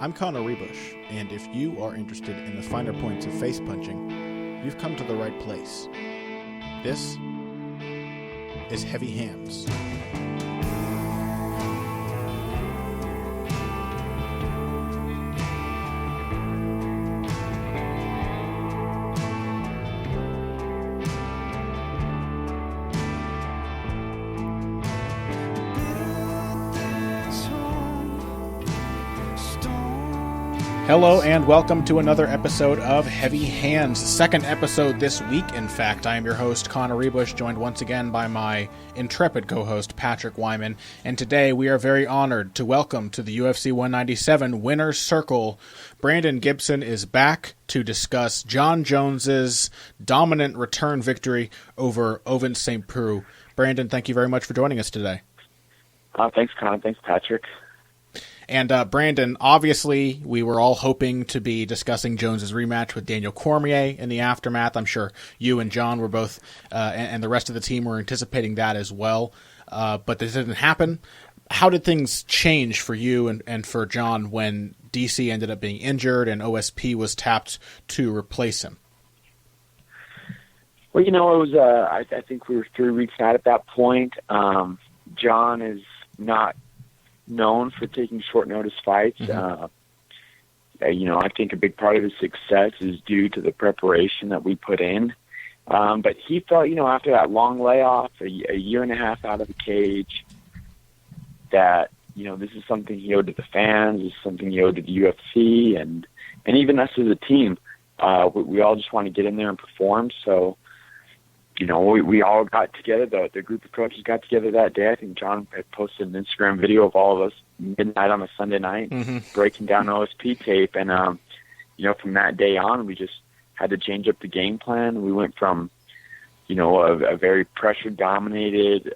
I'm Connor Rebush, and if you are interested in the finer points of face punching, you've come to the right place. This is Heavy Hands. Hello and welcome to another episode of Heavy Hands, second episode this week. In fact, I am your host, Connor Rebush, joined once again by my intrepid co-host, Patrick Wyman. And today we are very honored to welcome to the UFC 197 Winner's Circle. Brandon Gibson is back to discuss Jon Jones's dominant return victory over Ovince St. Preux. Brandon, thank you very much for joining us today. Thanks, Connor. Thanks, Patrick. And Brandon, obviously, we were all hoping to be discussing Jones's rematch with Daniel Cormier in the aftermath. I'm sure you and John were both, and the rest of the team were anticipating that as well. But this didn't happen. How did things change for you and for John when DC ended up being injured and OSP was tapped to replace him? Well, it was. I think we were 3 weeks out at that point. John is not known for taking short notice fights. Mm-hmm. I think a big part of his success is due to the preparation that we put in. But he felt, after that long layoff, a year and a half out of the cage, that, this is something he owed to the fans, this is something he owed to the UFC, and even us as a team. We all just want to get in there and perform. So, we all got together, the group of coaches got together that day. I think John had posted an Instagram video of all of us midnight on a Sunday night, breaking down OSP tape. And, from that day on, we just had to change up the game plan. We went from, a very pressure-dominated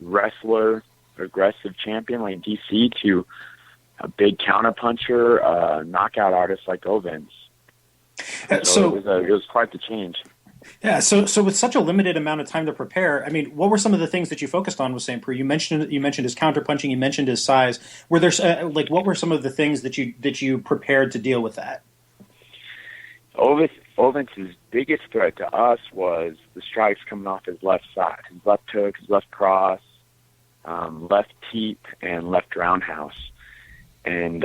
wrestler, aggressive champion like DC to a big counterpuncher, knockout artist like Ovince. So it was quite the change. Yeah, so with such a limited amount of time to prepare, what were some of the things that you focused on with St. Preux? You mentioned his counterpunching, you mentioned his size. Were there what were some of the things that you prepared to deal with that? Ovince's biggest threat to us was the strikes coming off his left side, his left hook, his left cross, left teep, and left roundhouse, and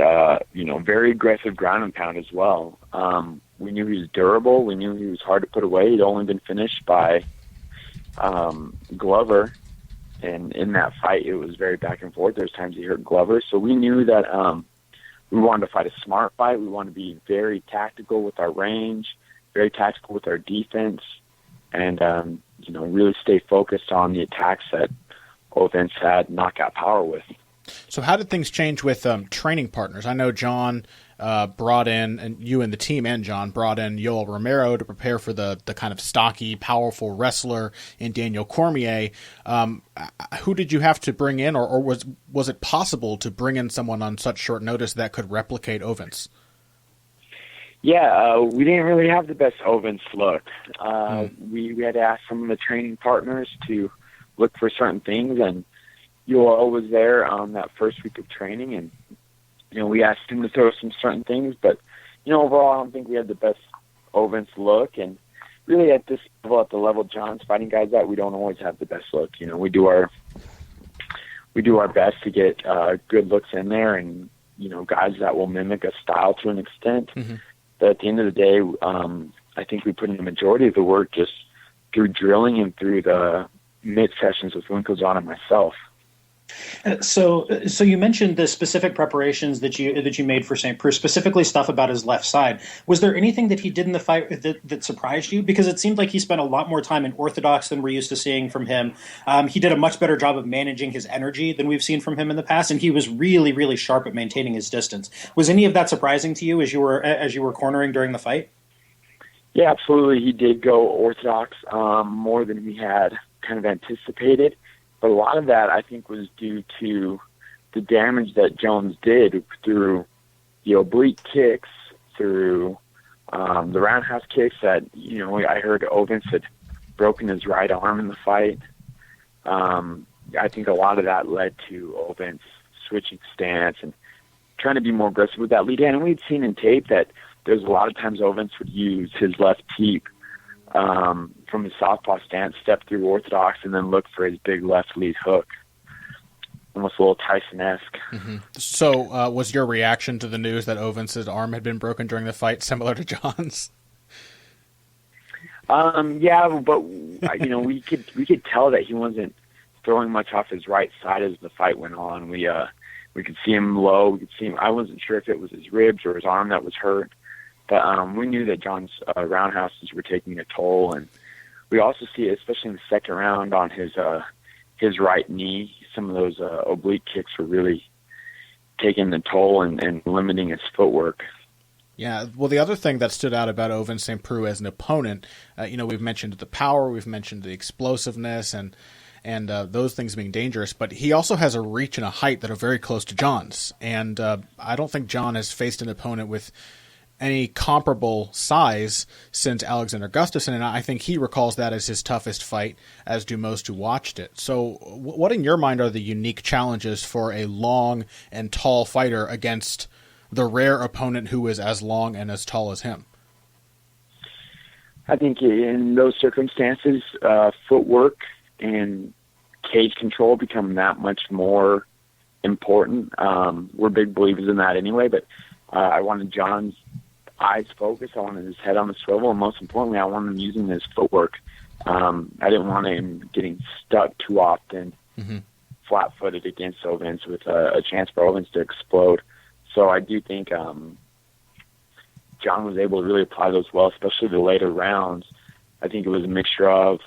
very aggressive ground and pound as well. We knew he was durable. We knew he was hard to put away. He'd only been finished by Glover, and in that fight, it was very back and forth. There's times he hurt Glover, so we knew that we wanted to fight a smart fight. We wanted to be very tactical with our range, very tactical with our defense, and really stay focused on the attacks that Ovince had knockout power with. So how did things change with training partners? I know John brought in, and you and the team and John brought in Yoel Romero to prepare for the kind of stocky, powerful wrestler in Daniel Cormier. Who did you have to bring in, or was it possible to bring in someone on such short notice that could replicate Ovince? Yeah, we didn't really have the best Ovince look. We had to ask some of the training partners to look for certain things, and Yoel was there on that first week of training, and we asked him to throw some certain things, but overall, I don't think we had the best Ovince look. And really, at this level, at the level John's fighting guys at, we don't always have the best look. We do our best to get good looks in there, and guys that will mimic a style to an extent. Mm-hmm. But at the end of the day, I think we put in the majority of the work just through drilling and through the mid sessions with Winklejohn and myself. So you mentioned the specific preparations that you made for St. Preux, specifically stuff about his left side. Was there anything that he did in the fight that surprised you? Because it seemed like he spent a lot more time in orthodox than we're used to seeing from him. He did a much better job of managing his energy than we've seen from him in the past, and he was really, really sharp at maintaining his distance. Was any of that surprising to you as you were cornering during the fight? Yeah, absolutely. He did go orthodox more than we had kind of anticipated. But a lot of that, I think, was due to the damage that Jones did through the oblique kicks, through the roundhouse kicks that, I heard Ovince had broken his right arm in the fight. I think a lot of that led to Ovince switching stance and trying to be more aggressive with that lead hand. And we'd seen in tape that there's a lot of times Ovens would use his left teep from his southpaw stance, step through orthodox, and then look for his big left lead hook. Almost a little Tyson-esque. Mm-hmm. So was your reaction to the news that Ovens' arm had been broken during the fight similar to John's? Yeah, but we could tell that he wasn't throwing much off his right side as the fight went on. We could see him low. We could see him. I wasn't sure if it was his ribs or his arm that was hurt, but we knew that John's roundhouses were taking a toll, and we also see it, especially in the second round, on his right knee. Some of those oblique kicks were really taking the toll and limiting his footwork. Yeah, well, the other thing that stood out about Ovince St. Preux as an opponent, we've mentioned the power, we've mentioned the explosiveness, and those things being dangerous, but he also has a reach and a height that are very close to John's. And I don't think John has faced an opponent with any comparable size since Alexander Gustafsson, and I think he recalls that as his toughest fight, as do most who watched it. So what in your mind are the unique challenges for a long and tall fighter against the rare opponent who is as long and as tall as him? I think in those circumstances, footwork and cage control become that much more important. We're big believers in that anyway, but I wanted John's eyes focused. I wanted his head on the swivel, and most importantly, I wanted him using his footwork. I didn't want him getting stuck too often, flat-footed against Ovens with a chance for Ovens to explode. So I do think John was able to really apply those well, especially the later rounds. I think it was a mixture of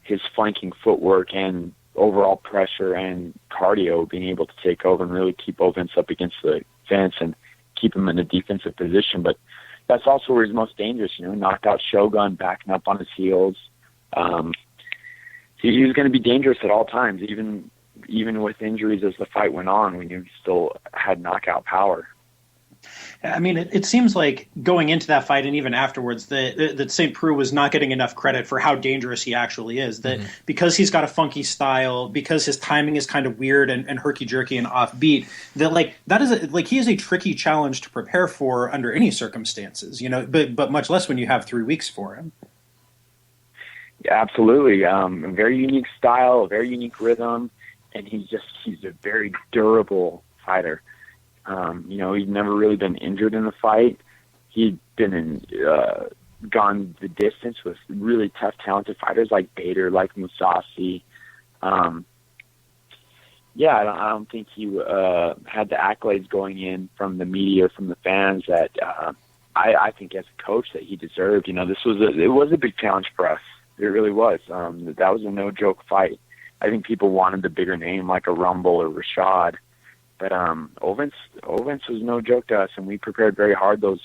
his flanking footwork and overall pressure and cardio being able to take over and really keep Ovens up against the fence and keep him in a defensive position. But that's also where he's most dangerous, knocked out Shogun, backing up on his heels. He was going to be dangerous at all times, even with injuries as the fight went on. We knew he still had knockout power. I mean, it seems like going into that fight and even afterwards that St. Preux was not getting enough credit for how dangerous he actually is. That because he's got a funky style, because his timing is kind of weird and herky-jerky and offbeat, that he is a tricky challenge to prepare for under any circumstances, but much less when you have 3 weeks for him. Yeah, absolutely. A very unique style, a very unique rhythm, and he's a very durable fighter. He'd never really been injured in a fight. He'd been gone the distance with really tough, talented fighters like Bader, like Mousasi. I don't think he had the accolades going in from the media, from the fans that I think as a coach that he deserved. It was a big challenge for us. It really was. That was a no-joke fight. I think people wanted the bigger name like a Rumble or Rashad. But Ovens was no joke to us, and we prepared very hard those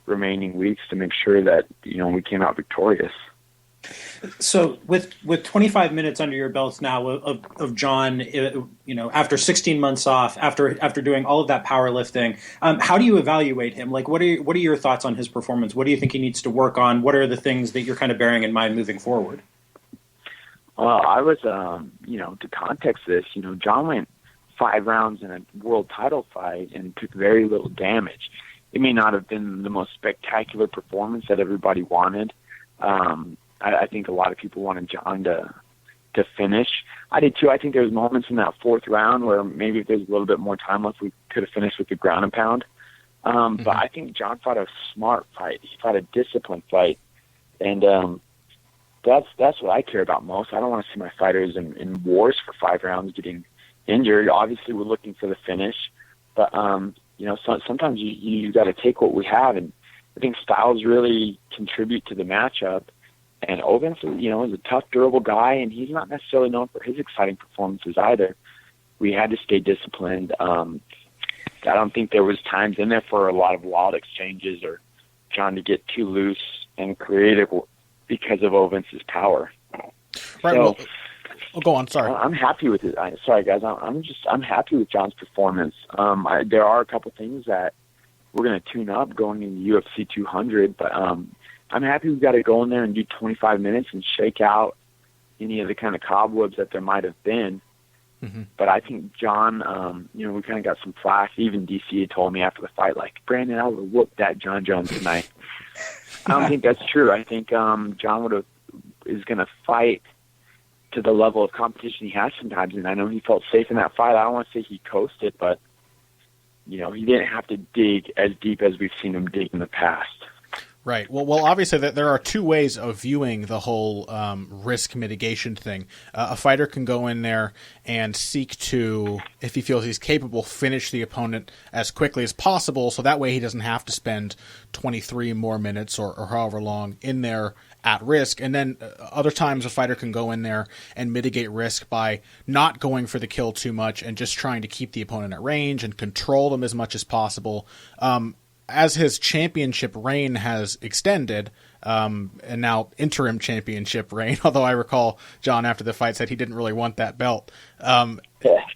remaining weeks to make sure that we came out victorious. So with 25 minutes under your belts now of John, after 16 months off, after doing all of that powerlifting, how do you evaluate him? Like, what are your thoughts on his performance? What do you think he needs to work on? What are the things that you're kind of bearing in mind moving forward? Well, I was, to context this, John went 5 rounds in a world title fight and took very little damage. It may not have been the most spectacular performance that everybody wanted. I think a lot of people wanted John to finish. I did too. I think there was moments in that 4th round where maybe if there's a little bit more time left, we could have finished with the ground and pound. But I think John fought a smart fight. He fought a disciplined fight. And that's what I care about most. I don't want to see my fighters in wars for 5 rounds getting injured. Obviously, we're looking for the finish, but sometimes you got to take what we have, and I think styles really contribute to the matchup. And Ovens, is a tough, durable guy, and he's not necessarily known for his exciting performances either. We had to stay disciplined. I don't think there was times in there for a lot of wild exchanges or John to get too loose and creative because of Ovens' power. Right. So, go on. Sorry. I'm happy with it. Sorry, guys. I'm happy with John's performance. There are a couple things that we're going to tune up going into UFC 200, but I'm happy we got to go in there and do 25 minutes and shake out any of the kind of cobwebs that there might have been. But I think John, we kind of got some flack. Even DC had told me after the fight, like, Brandon, I would have whooped that John Jones tonight. I don't think that's true. I think John is going to fight to the level of competition he has sometimes, and I know he felt safe in that fight. I don't want to say he coasted, but he didn't have to dig as deep as we've seen him dig in the past. Right. Well, obviously, there are two ways of viewing the whole risk mitigation thing. A fighter can go in there and seek to, if he feels he's capable, finish the opponent as quickly as possible, so that way he doesn't have to spend 23 more minutes or however long in there at risk. And then other times a fighter can go in there and mitigate risk by not going for the kill too much and just trying to keep the opponent at range and control them as much as possible. As his championship reign has extended, and now interim championship reign, although I recall John after the fight said he didn't really want that belt,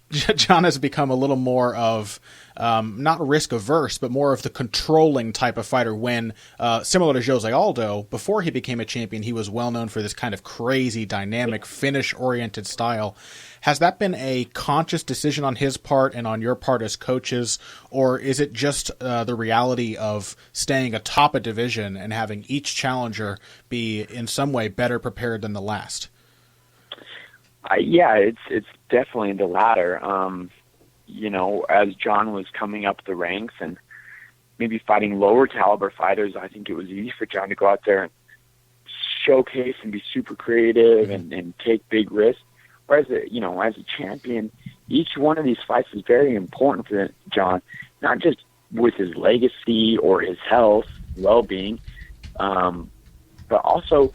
John has become a little more of not risk-averse, but more of the controlling type of fighter when, similar to Jose Aldo, before he became a champion, he was well known for this kind of crazy, dynamic, finish-oriented style. Has that been a conscious decision on his part and on your part as coaches, or is it just the reality of staying atop a division and having each challenger be in some way better prepared than the last? Yeah, it's definitely the latter. As John was coming up the ranks and maybe fighting lower caliber fighters, I think it was easy for John to go out there and showcase and be super creative and take big risks. Whereas, as a champion, each one of these fights is very important for John, not just with his legacy or his health, well-being, but also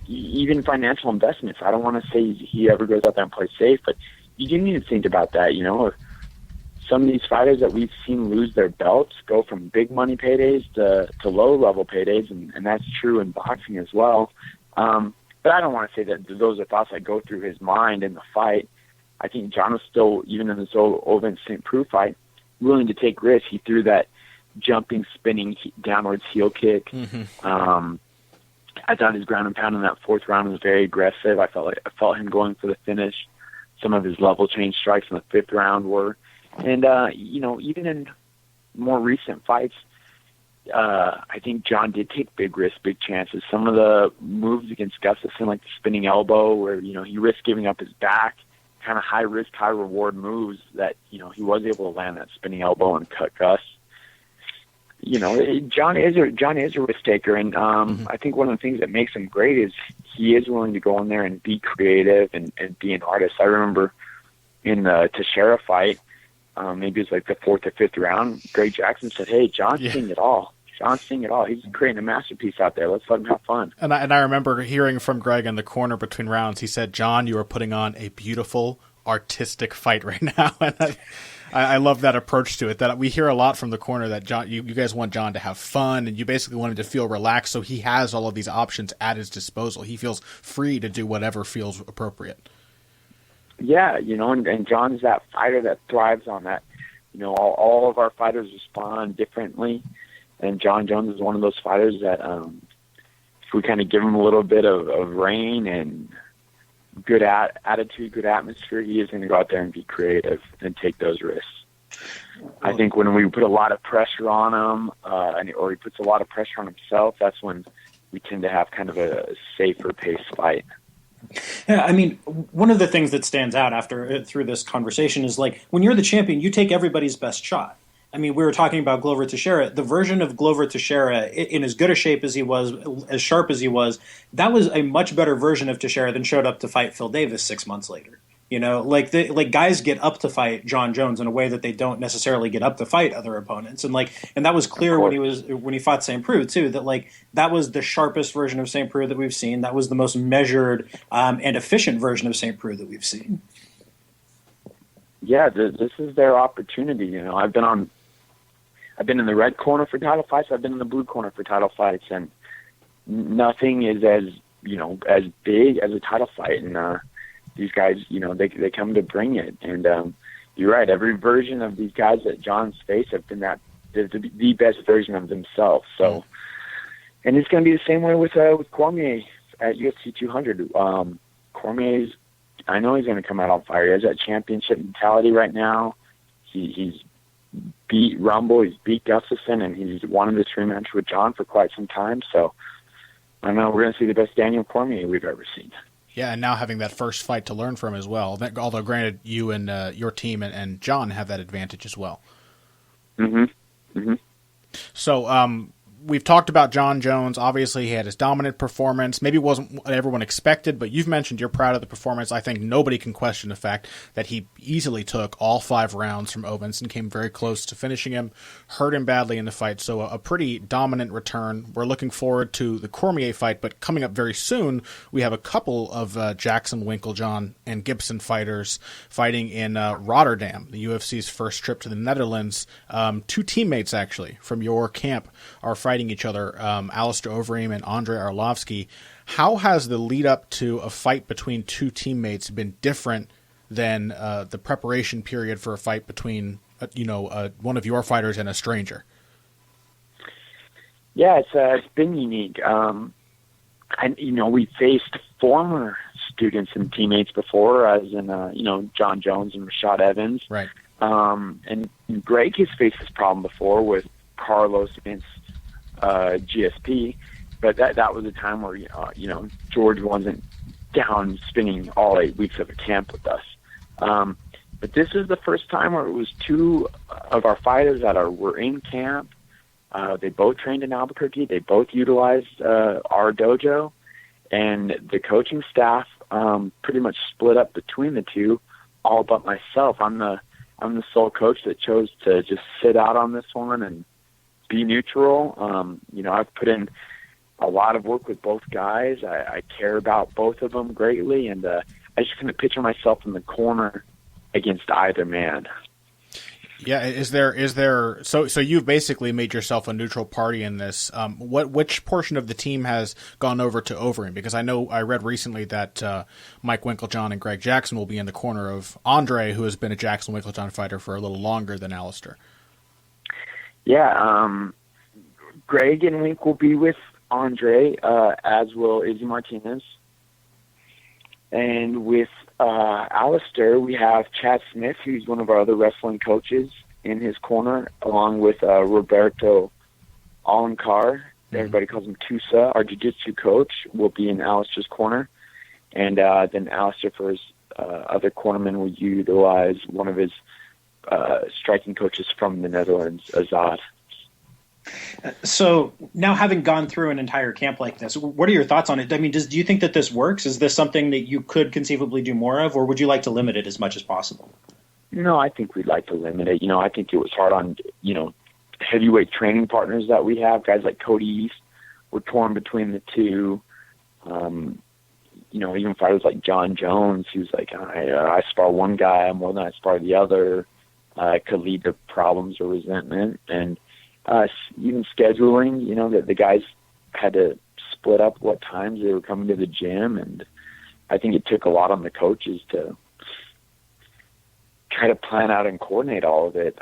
even financial investments. I don't want to say he ever goes out there and plays safe, but you do need to think about that. Some of these fighters that we've seen lose their belts go from big money paydays to low level paydays, and that's true in boxing as well. But I don't want to say that those are thoughts that go through his mind in the fight. I think John was still, even in this Ovin St. Preux fight, willing to take risks. He threw that jumping, spinning, downwards heel kick. I thought his ground and pound in that fourth round was very aggressive. I felt him going for the finish. Some of his level change strikes in the fifth round were. And, even in more recent fights, I think John did take big risks, big chances. Some of the moves against Gustafsson, like the spinning elbow, where, he risked giving up his back, kind of high risk, high reward moves that, he was able to land that spinning elbow and cut Gus. John is a risk taker, and I think one of the things that makes him great is he is willing to go in there and be creative and be an artist. I remember in the Teixeira fight, maybe it was like the fourth or fifth round, Greg Jackson said, "Hey, John's seeing it all. John's seeing it all. He's creating a masterpiece out there. Let's let him have fun." And I remember hearing from Greg in the corner between rounds. He said, "John, you are putting on a beautiful, artistic fight right now." And I love that approach to it. That we hear a lot from the corner that John, you guys want John to have fun, and you basically want him to feel relaxed, so he has all of these options at his disposal. He feels free to do whatever feels appropriate. Yeah, and John's that fighter that thrives on that. All of our fighters respond differently, and John Jones is one of those fighters that if we kind of give him a little bit of rein and good attitude, good atmosphere, he is going to go out there and be creative and take those risks. I think when we put a lot of pressure on him, or he puts a lot of pressure on himself, that's when we tend to have kind of a safer paced fight. Yeah, I mean, one of the things that stands out through this conversation is, like, when you're the champion, you take everybody's best shot. I mean, we were talking about Glover Teixeira. The version of Glover Teixeira, in as good a shape as he was, as sharp as he was, that was a much better version of Teixeira than showed up to fight Phil Davis 6 months later. Like guys get up to fight John Jones in a way that they don't necessarily get up to fight other opponents, and that was clear when he fought St. Preux too. That was the sharpest version of St. Preux that we've seen. That was the most measured and efficient version of St. Preux that we've seen. Yeah, this is their opportunity. I've been in the red corner for title fights. I've been in the blue corner for title fights, and nothing is as big as a title fight. And these guys, they come to bring it. And you're right. Every version of these guys that John's faced have been the best version of themselves. So, and it's going to be the same way with Cormier at UFC 200. Cormier's I know he's going to come out on fire. He has that championship mentality right now. He's beat Rumble, he's beat Gustafson, and he's wanted this rematch with John for quite some time. So I know we're going to see the best Daniel Cormier we've ever seen. Yeah, and now having that first fight to learn from as well. Although, granted, you and your team and John have that advantage as well. Mm-hmm. Mm-hmm. So, we've talked about John Jones. Obviously, he had his dominant performance. Maybe it wasn't what everyone expected, but you've mentioned you're proud of the performance. I think nobody can question the fact that he easily took all 5 rounds from Ovens and came very close to finishing him, hurt him badly in the fight. So a pretty dominant return. We're looking forward to the Cormier fight, but coming up very soon, we have a couple of Jackson, Winkeljohn, and Gibson fighters fighting in Rotterdam, the UFC's first trip to the Netherlands. 2 teammates, actually, from your camp are fighting each other, Alistair Overeem and Andrei Arlovsky. How has the lead up to a fight between 2 teammates been different than the preparation period for a fight between one of your fighters and a stranger? Yeah, it's been unique. And we faced former students and teammates before, as in John Jones and Rashad Evans. Right. And Greg has faced this problem before with Carlos against GSP, but that was a time where George wasn't down spending all 8 weeks of a camp with us. But this is the first time where it was 2 of our fighters that were in camp. They both trained in Albuquerque. They both utilized our dojo, and the coaching staff pretty much split up between the 2, all but myself. I'm the sole coach that chose to just sit out on this one and be neutral. I've put in a lot of work with both guys. I care about both of them greatly, and I just couldn't picture myself in the corner against either man. Yeah, so you've basically made yourself a neutral party in this. Which portion of the team has gone over to Overeem? Because I know I read recently that Mike Winkeljohn and Greg Jackson will be in the corner of Andre, who has been a Jackson Winkeljohn fighter for a little longer than Alistair. Yeah, Greg and Wink will be with Andre, as will Izzy Martinez. And with Alistair, we have Chad Smith, who's one of our other wrestling coaches, in his corner, along with Roberto Alencar. Mm-hmm. Everybody calls him Tusa. Our jiu-jitsu coach will be in Alistair's corner. And then Alistair, for his other cornerman, will utilize one of his striking coaches from the Netherlands, Azad. So now, having gone through an entire camp like this, what are your thoughts on it? I mean, do you think that this works? Is this something that you could conceivably do more of, or would you like to limit it as much as possible? No, I think we'd like to limit it. I think it was hard on, heavyweight training partners that we have. Guys like Cody East were torn between the 2. Even fighters like John Jones, who's like, I spar one guy more than I spar the other. It could lead to problems or resentment. And even scheduling, that the guys had to split up what times they were coming to the gym. And I think it took a lot on the coaches to try to plan out and coordinate all of it.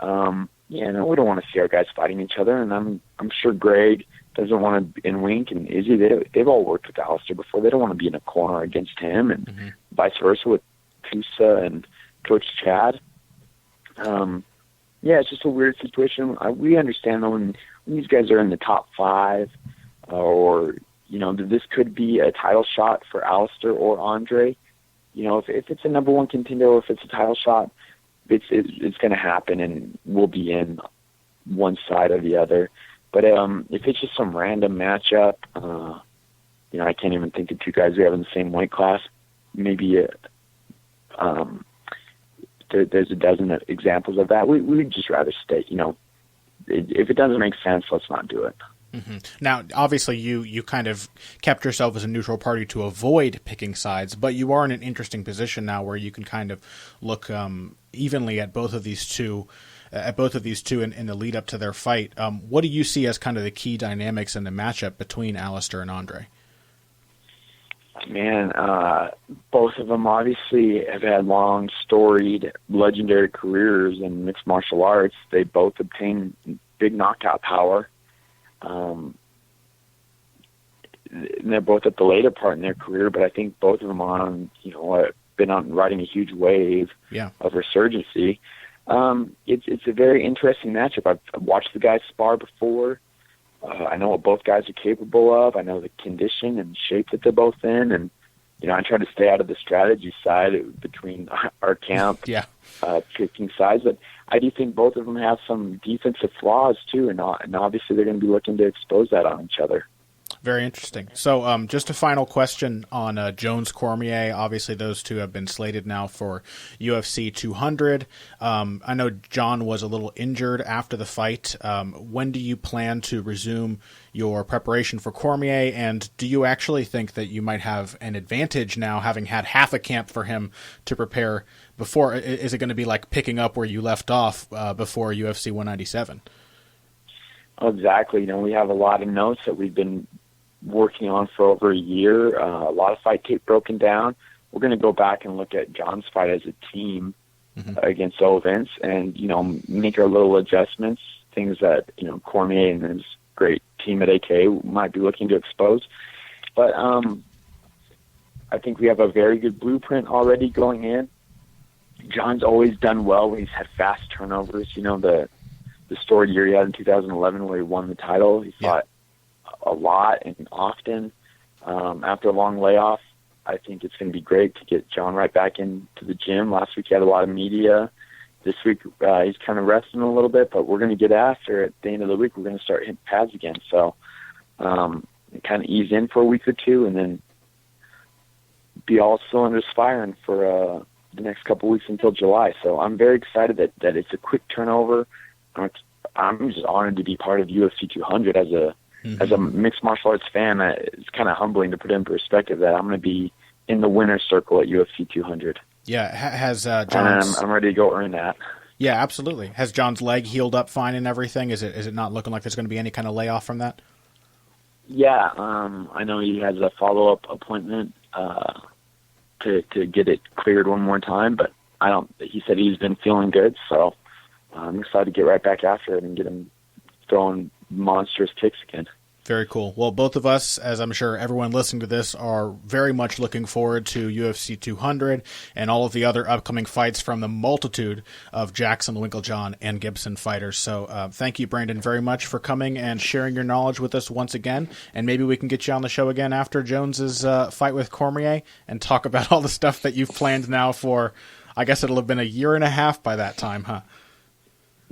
We don't want to see our guys fighting each other. And I'm sure Greg doesn't want to, and Wink and Izzy, they've all worked with Alistair before. They don't want to be in a corner against him, and vice versa with Tusa and Coach Chad. It's just a weird situation. We understand, though, when these guys are in the top 5, or, this could be a title shot for Alistair or Andre. If it's a number 1 contender, or if it's a title shot, it's going to happen, and we'll be in one side or the other. But if it's just some random matchup, I can't even think of 2 guys we have in the same weight class. Maybe there's a dozen examples of that. We'd just rather stay. If it doesn't make sense, let's not do it. Mm-hmm. Now, obviously, you kind of kept yourself as a neutral party to avoid picking sides, but you are in an interesting position now where you can kind of look evenly at both of these two. In the lead up to their fight. What do you see as kind of the key dynamics in the matchup between Alistair and Andre? Man, both of them obviously have had long, storied, legendary careers in mixed martial arts. They both obtained big knockout power. And they're both at the later part in their career, but I think both of them are on, a been riding a huge wave of resurgency. It's a very interesting matchup. I've watched the guys spar before. I know what both guys are capable of. I know the condition and shape that they're both in, and I try to stay out of the strategy side between our camp, picking sides. But I do think both of them have some defensive flaws too, and obviously they're going to be looking to expose that on each other. Very interesting. So just a final question on Jones-Cormier. Obviously, those two have been slated now for UFC 200. I know John was a little injured after the fight. When do you plan to resume your preparation for Cormier, and do you actually think that you might have an advantage now, having had half a camp for him to prepare before? Is it going to be like picking up where you left off before UFC 197? Exactly. We have a lot of notes that we've been working on for over a year, a lot of fight tape broken down. We're going to go back and look at John's fight as a team against Ovens and, make our little adjustments, things that, Cormier and his great team at AK might be looking to expose. But I think we have a very good blueprint already going in. John's always done well when he's had fast turnovers. The storied year he had in 2011 where he won the title. He fought a lot and often. After a long layoff, I think it's going to be great to get John right back into the gym. Last week he had a lot of media. This week he's kind of resting a little bit, but we're going to get after at the end of the week. We're going to start hitting pads again. So kind of ease in for a week or two and then be all cylinders firing for the next couple of weeks until July. So I'm very excited that it's a quick turnover. I'm just honored to be part of UFC 200 as a mixed martial arts fan. It's kind of humbling to put in perspective that I'm going to be in the winner's circle at UFC 200. Yeah, has John's... I'm ready to go earn that. Yeah, absolutely. Has John's leg healed up fine and everything? Is it not looking like there's going to be any kind of layoff from that? Yeah, I know he has a follow-up appointment to get it cleared one more time, but he said he's been feeling good, so I'm excited to get right back after it and get him throwing monstrous kicks again. Very cool. Well, both of us, as I'm sure everyone listening to this, are very much looking forward to UFC 200 and all of the other upcoming fights from the multitude of Jackson, Winkeljohn, and Gibson fighters. So thank you, Brandon, very much for coming and sharing your knowledge with us once again. And maybe we can get you on the show again after Jones's fight with Cormier and talk about all the stuff that you've planned now for, I guess it'll have been a year and a half by that time, huh?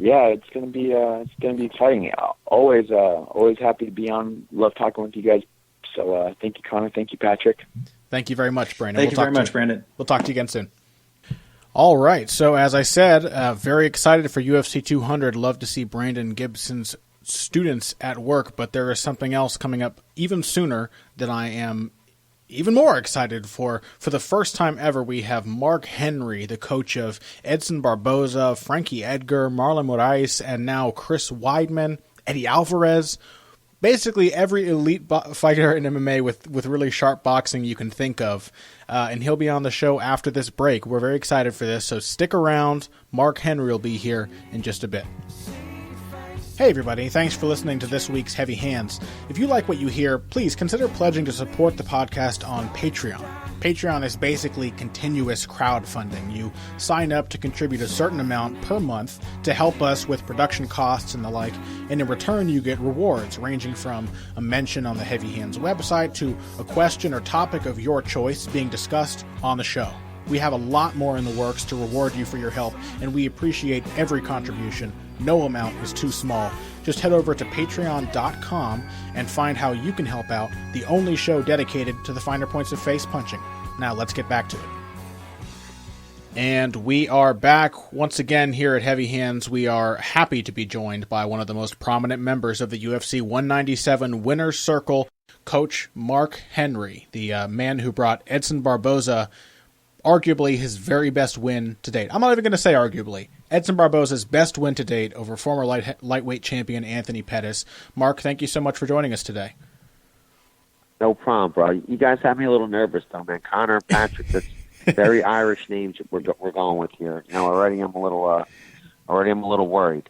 Yeah, it's gonna be exciting. Always happy to be on. Love talking with you guys. So thank you, Connor. Thank you, Patrick. Thank you very much, Brandon. Thank you very much, Brandon. We'll talk to you again soon. All right. So as I said, very excited for UFC 200. Love to see Brandon Gibson's students at work, but there is something else coming up even sooner that I am even more excited for. For the first time ever, we have Mark Henry, the coach of Edson Barboza, Frankie Edgar, Marlon Moraes, and now Chris Weidman, Eddie Alvarez. Basically every elite fighter in MMA with really sharp boxing you can think of. And he'll be on the show after this break. We're very excited for this, so stick around. Mark Henry will be here in just a bit. Hey everybody, thanks for listening to this week's Heavy Hands. If you like what you hear, please consider pledging to support the podcast on Patreon. Patreon is basically continuous crowdfunding. You sign up to contribute a certain amount per month to help us with production costs and the like, and in return you get rewards ranging from a mention on the Heavy Hands website to a question or topic of your choice being discussed on the show. We have a lot more in the works to reward you for your help, and we appreciate every contribution. No amount is too small. Just head over to patreon.com and find how you can help out, the only show dedicated to the finer points of face punching. Now let's get back to it. And we are back once again here at Heavy Hands. We are happy to be joined by one of the most prominent members of the UFC 197 Winner's Circle, Coach Mark Henry, the man who brought Edson Barboza arguably his very best win to date. I'm not even going to say arguably. Edson Barboza's best win to date over former lightweight champion Anthony Pettis. Mark, thank you so much for joining us today. No problem, bro. You guys have me a little nervous, though, man. Connor, Patrick, that's very Irish names we're going with here. Already I'm a Already I'm a little worried.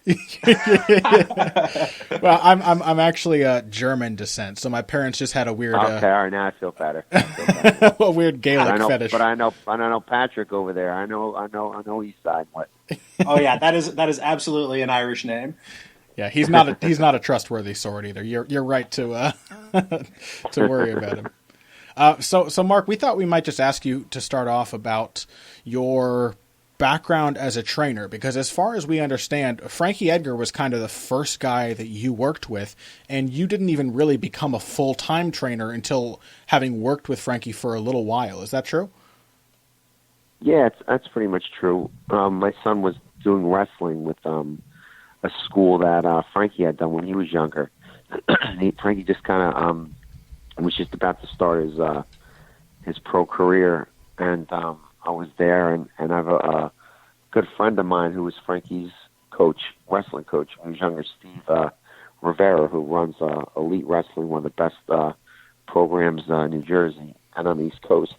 Well, I'm actually German descent, so my parents just had a weird Okay, all right, now I feel better. a weird Gaelic fetish. But I know Patrick over there. I know East Side. What? Oh yeah, that is absolutely an Irish name. Yeah, he's not a trustworthy sword either. You're right to to worry about him. So Mark, we thought we might just ask you to start off about your background as a trainer, because as far as we understand, Frankie Edgar was kind of the first guy that you worked with, and you didn't even really become a full-time trainer until having worked with Frankie for a little while. Is that true? Yeah, that's pretty much true. My son was doing wrestling with a school that Frankie had done when he was younger. Frankie just kind of was just about to start his pro career, and I was there, and I have a good friend of mine who was Frankie's coach, wrestling coach, when he was younger, Steve Rivera, who runs Elite Wrestling, one of the best programs in New Jersey and on the East Coast.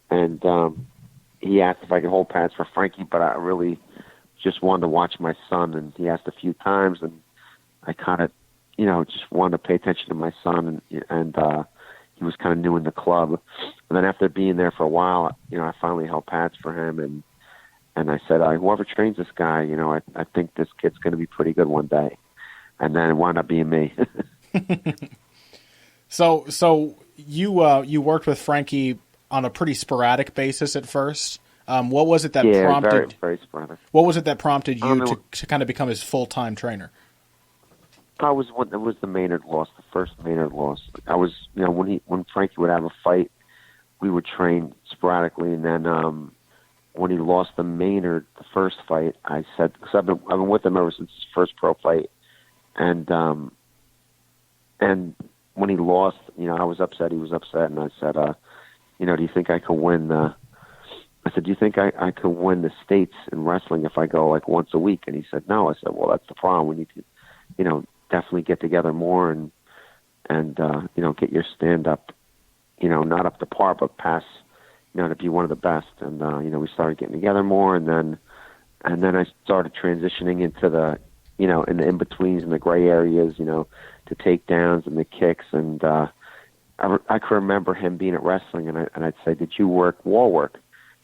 And he asked if I could hold pads for Frankie, but I really just wanted to watch my son, and he asked a few times, and I kind of, just wanted to pay attention to my son, and he was kind of new in the club. And then after being there for a while, I finally held pads for him, and I said, whoever trains this guy, I think this kid's going to be pretty good one day. And then it wound up being me. So you worked with Frankie on a pretty sporadic basis at first. What was it that prompted? Very, very sporadic. What was it that prompted you to kind of become his full-time trainer? It was the Maynard loss, the first Maynard loss. I was, when Frankie would have a fight, we would train sporadically, and then when he lost the Maynard, the first fight, I said, because I've been with him ever since his first pro fight, and when he lost, I was upset. He was upset, and I said, do you think I could win I said, do you think I could win the states in wrestling if I go like once a week? And he said, no. I said, well, that's the problem. We need to, definitely get together more and get your stand up, not up to par, but pass, to be one of the best. And, we started getting together more, and then I started transitioning into the, in the in-betweens and the gray areas, to takedowns and the kicks. And, I can remember him being at wrestling, and I'd say, did you work wall work?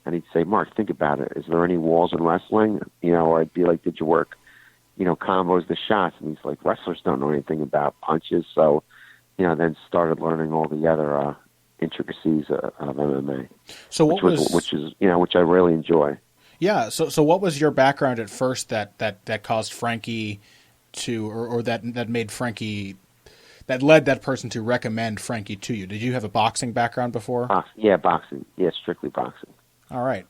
And he'd say, Mark, think about it. Is there any walls in wrestling? Or I'd be like, did you work, combos, the shots? And he's like, wrestlers don't know anything about punches. So, then started learning all the other intricacies of MMA. So which I really enjoy. Yeah. So what was your background at first that caused Frankie to, or that made Frankie, that led that person to recommend Frankie to you? Did you have a boxing background before? Boxing. Yeah, strictly boxing. All right.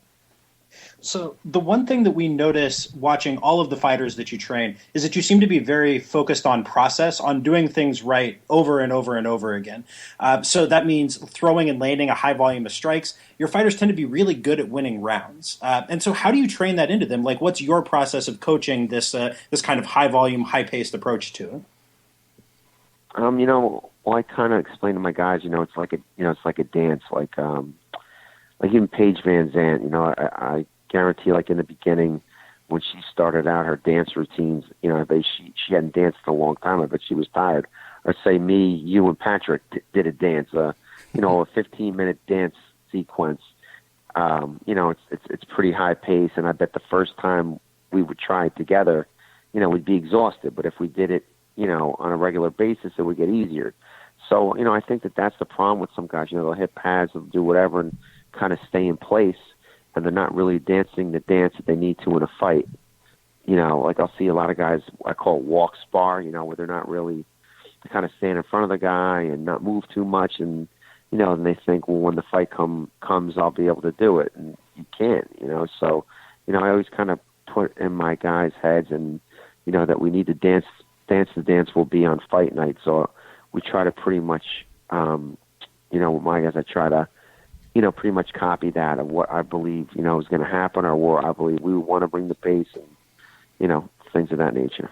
So the one thing that we notice watching all of the fighters that you train is that you seem to be very focused on process, on doing things right over and over and over again. So that means throwing and landing a high volume of strikes. Your fighters tend to be really good at winning rounds. And so how do you train that into them? Like, what's your process of coaching this kind of high volume, high paced approach to it? Well, I kind of explain to my guys, it's like a dance, like even Paige Van Zandt, I guarantee, like in the beginning, when she started out her dance routines, she hadn't danced in a long time, but she was tired. Or say me, you, and Patrick did a dance, a 15-minute dance sequence. It's pretty high pace, and I bet the first time we would try it together, we'd be exhausted. But if we did it, on a regular basis, it would get easier. So, I think that's the problem with some guys. They'll hit pads, they'll do whatever, and kind of stay in place, and they're not really dancing the dance that they need to in a fight. Like I'll see a lot of guys, I call it walk spar, where they're not really, they kind of stand in front of the guy and not move too much, and and they think, well, when the fight comes, I'll be able to do it, and you can't. So I always kind of put in my guys' heads, and that we need to dance the dance will be on fight night. So we try to pretty much, with my guys, I try to, pretty much copy that of what I believe, is going to happen, or where I believe we want to bring the pace, and, things of that nature.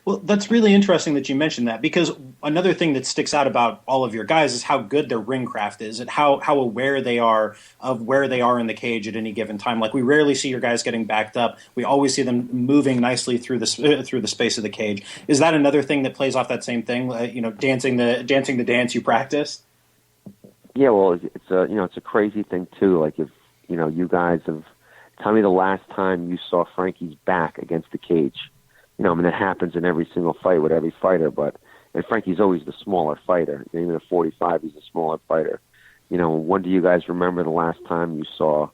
Well, that's really interesting that you mentioned that, because another thing that sticks out about all of your guys is how good their ring craft is and how aware they are of where they are in the cage at any given time. Like, we rarely see your guys getting backed up. We always see them moving nicely through the space of the cage. Is that another thing that plays off that same thing? Dancing the dance you practice. Yeah, well, it's a crazy thing too. Like, if you guys have, tell me the last time you saw Frankie's back against the cage. That happens in every single fight with every fighter, and Frankie's always the smaller fighter. Even at 45, he's a smaller fighter. When do you guys remember the last time you saw,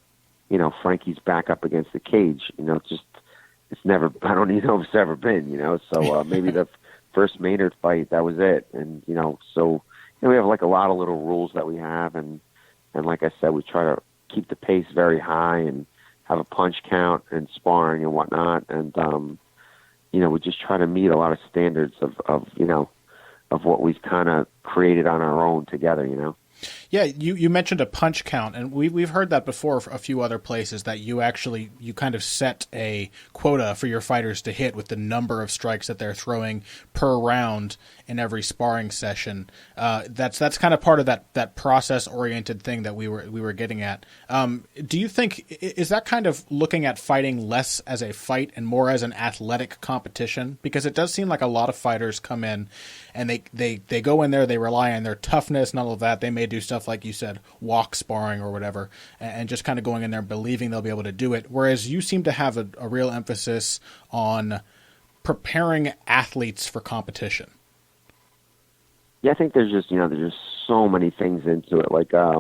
Frankie's back up against the cage? It's never, I don't even know if it's ever been, so maybe the first Maynard fight, that was it. And, so we have like a lot of little rules that we have. And like I said, we try to keep the pace very high and have a punch count and sparring and whatnot. And, we just try to meet a lot of standards of what we've kind of created on our own together, Yeah, you mentioned a punch count, and we've heard that before a few other places, that you kind of set a quota for your fighters to hit with the number of strikes that they're throwing per round in every sparring session. That's kind of part of that process oriented thing that we were getting at. Do you think, is that kind of looking at fighting less as a fight and more as an athletic competition? Because it does seem like a lot of fighters come in and they go in there, they rely on their toughness and all of that. They may do stuff like you said, walk sparring or whatever, and just kind of going in there believing they'll be able to do it. Whereas you seem to have a real emphasis on preparing athletes for competition. Yeah, I think there's just so many things into it. Like, I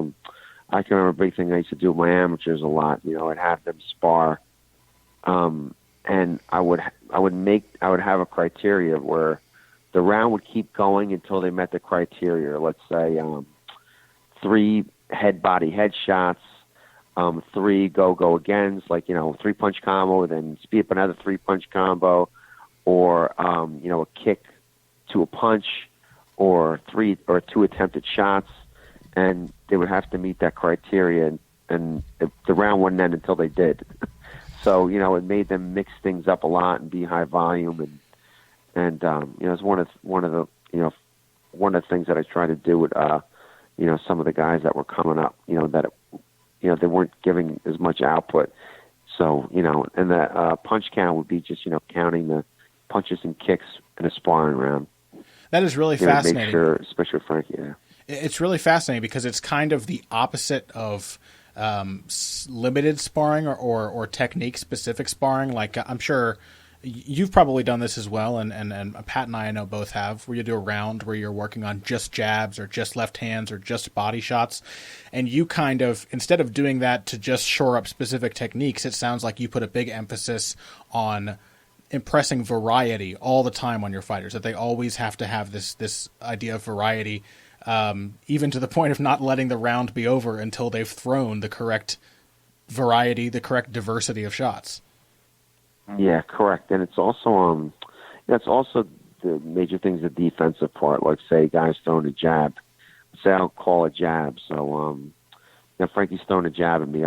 can remember a big thing I used to do with my amateurs a lot. I'd have them spar, and I would have a criteria where the round would keep going until they met the criteria. Let's say 3 head shots, 3 go agains, like 3-punch combo, then speed up another 3-punch combo, or a kick to a punch, or 2 attempted shots, and they would have to meet that criteria, and the round wouldn't end until they did. So it made them mix things up a lot and be high volume, and it's one of the things that I try to do with some of the guys that were coming up, that they weren't giving as much output. So and the punch count would be just counting the punches and kicks in a sparring round. That is really fascinating. Make sure, especially with Frankie. Yeah. It's really fascinating because it's kind of the opposite of limited sparring or technique-specific sparring. Like, I'm sure you've probably done this as well, and Pat and I know both have, where you do a round where you're working on just jabs or just left hands or just body shots, and you kind of, instead of doing that to just shore up specific techniques, it sounds like you put a big emphasis on impressing variety all the time on your fighters, that they always have to have this idea of variety, even to the point of not letting the round be over until they've thrown the correct variety, the correct diversity of shots. Yeah, correct. And it's also the major things, the defensive part. Like, say, guys throwing a jab. Say I don't call a jab. So, Frankie's throwing a jab at me.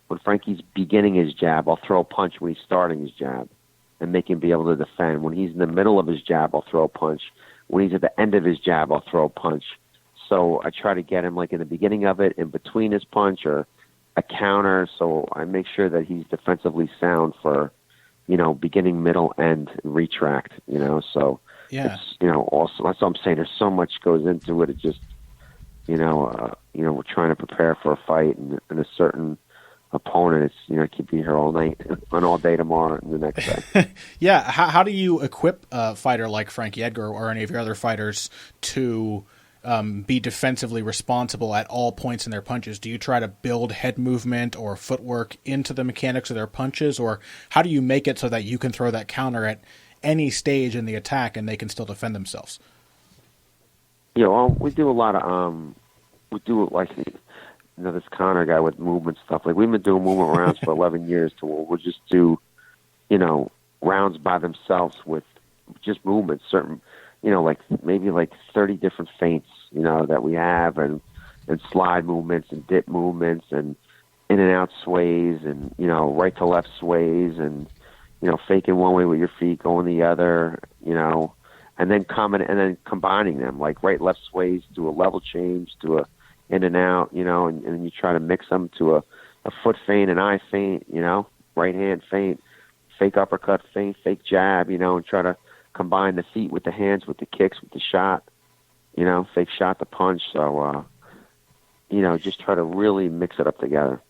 When Frankie's beginning his jab, I'll throw a punch when he's starting his jab and make him be able to defend. When he's in the middle of his jab, I'll throw a punch. When he's at the end of his jab, I'll throw a punch. So I try to get him, like, in the beginning of it, in between his punch, or a counter. So I make sure that he's defensively sound for, beginning, middle, end, and retract, so yeah. It's, also, that's what I'm saying. There's so much goes into it. It just, we're trying to prepare for a fight and a certain opponent. It's, keep you here all night and all day tomorrow and the next day. Yeah. How do you equip a fighter like Frankie Edgar or any of your other fighters to be defensively responsible at all points in their punches? Do you try to build head movement or footwork into the mechanics of their punches, or how do you make it so that you can throw that counter at any stage in the attack and they can still defend themselves? Yeah, well, we do a lot of this Connor guy with movement stuff. Like, we've been doing movement rounds for 11 years, to where we'll just do, rounds by themselves with just movements, certain, maybe 30 different feints, that we have, and slide movements and dip movements and in and out sways and, right to left sways and, faking one way with your feet, going the other, and then combining them, like right left sways, do a level change, do a in and out, and then you try to mix them to a foot feint, an eye feint, right hand feint, fake uppercut feint, fake jab, and try to combine the feet with the hands, with the kicks, with the shot, fake shot to punch. So, just try to really mix it up together.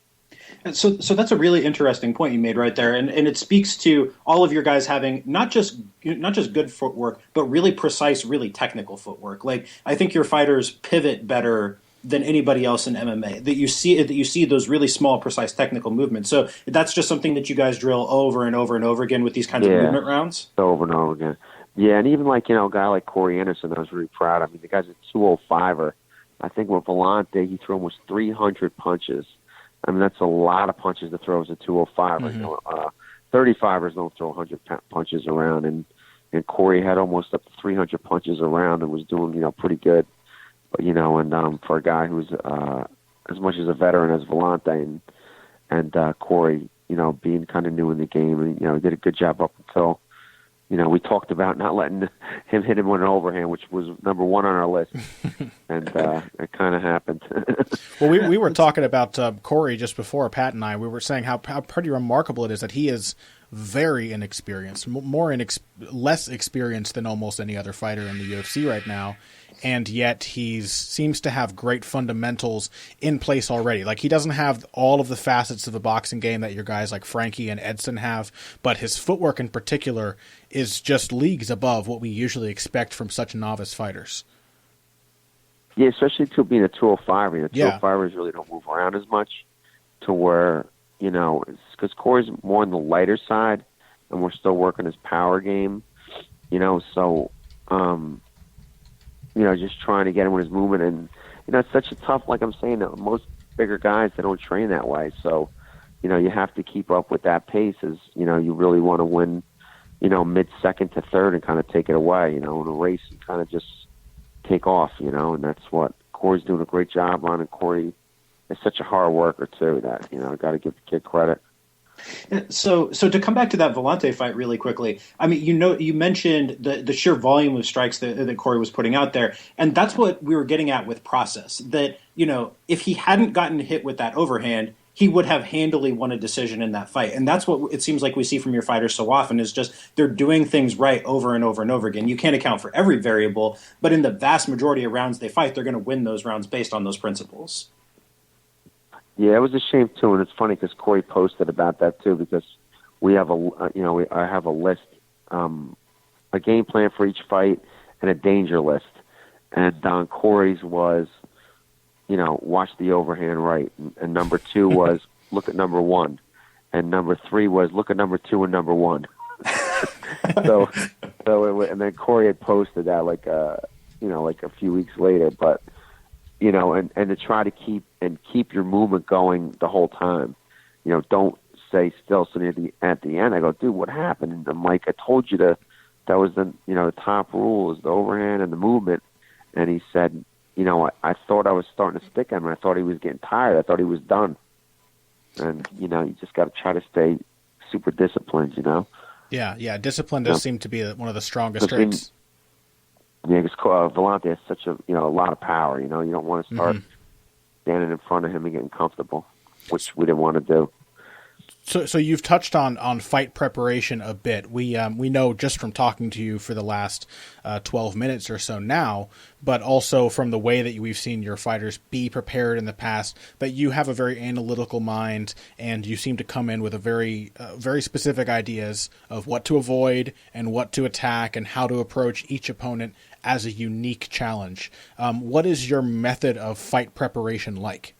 So that's a really interesting point you made right there, and it speaks to all of your guys having not just good footwork, but really precise, really technical footwork. Like, I think your fighters pivot better than anybody else in MMA. That you see those really small, precise technical movements. So that's just something that you guys drill over and over and over again with these kinds of movement rounds. Over and over again. Yeah, and even like a guy like Corey Anderson, I was really proud. I mean, the guy's a 205er. I think with Vellante, he threw almost 300 punches. I mean, that's a lot of punches to throw as a 205. Mm-hmm. 35ers don't throw 100 punches around, and Corey had almost up to 300 punches around and was doing, pretty good. But, and for a guy who's as much as a veteran as Vellante and Corey, being kind of new in the game, and, did a good job up until, we talked about not letting him hit him with an overhand, which was number one on our list, and it kind of happened. Well, we were talking about Corey just before, Pat and I. We were saying how pretty remarkable it is that he is very inexperienced, less experienced than almost any other fighter in the UFC right now, and yet he seems to have great fundamentals in place already. Like, he doesn't have all of the facets of a boxing game that your guys like Frankie and Edson have, but his footwork in particular is just leagues above what we usually expect from such novice fighters. Yeah, especially to being a 205. 205ers really don't move around as much to where, because Corey's more on the lighter side, and we're still working his power game, so, just trying to get him with his movement. And, it's such a tough, like I'm saying, most bigger guys, they don't train that way. So, you have to keep up with that pace as, you really want to win, mid-second to third and kind of take it away, in a race and kind of just take off, and that's what Corey's doing a great job on. And Corey is such a hard worker, too, that, I got to give the kid credit. So to come back to that Vellante fight really quickly, I mean, you mentioned the sheer volume of strikes that Corey was putting out there, and that's what we were getting at with process. That, if he hadn't gotten hit with that overhand, he would have handily won a decision in that fight. And that's what it seems like we see from your fighters so often, is just they're doing things right over and over and over again. You can't account for every variable, but in the vast majority of rounds they fight, they're going to win those rounds based on those principles. Yeah, it was a shame too, and it's funny because Corey posted about that too, because we have I have a list, a game plan for each fight and a danger list, and Corey's was, watch the overhand right, and number 2 was look at number 1, and number 3 was look at number 2 and number 1. And then Corey had posted that like a few weeks later, but. And to try to keep your movement going the whole time. Don't stay still. So at the end, I go, dude, what happened? And I'm like, I told you that was the top rule is the overhand and the movement. And he said, I thought I was starting to stick him, and I thought he was getting tired. I thought he was done. And you just got to try to stay super disciplined. Yeah. Discipline does seem to be one of the strongest traits. Yeah, because Vellante has such a lot of power. You don't want to start standing in front of him and getting comfortable, which we didn't want to do. So you've touched on fight preparation a bit. We know just from talking to you for the last 12 minutes or so now, but also from the way that we've seen your fighters be prepared in the past, that you have a very analytical mind, and you seem to come in with a very specific ideas of what to avoid and what to attack and how to approach each opponent as a unique challenge. What is your method of fight preparation like?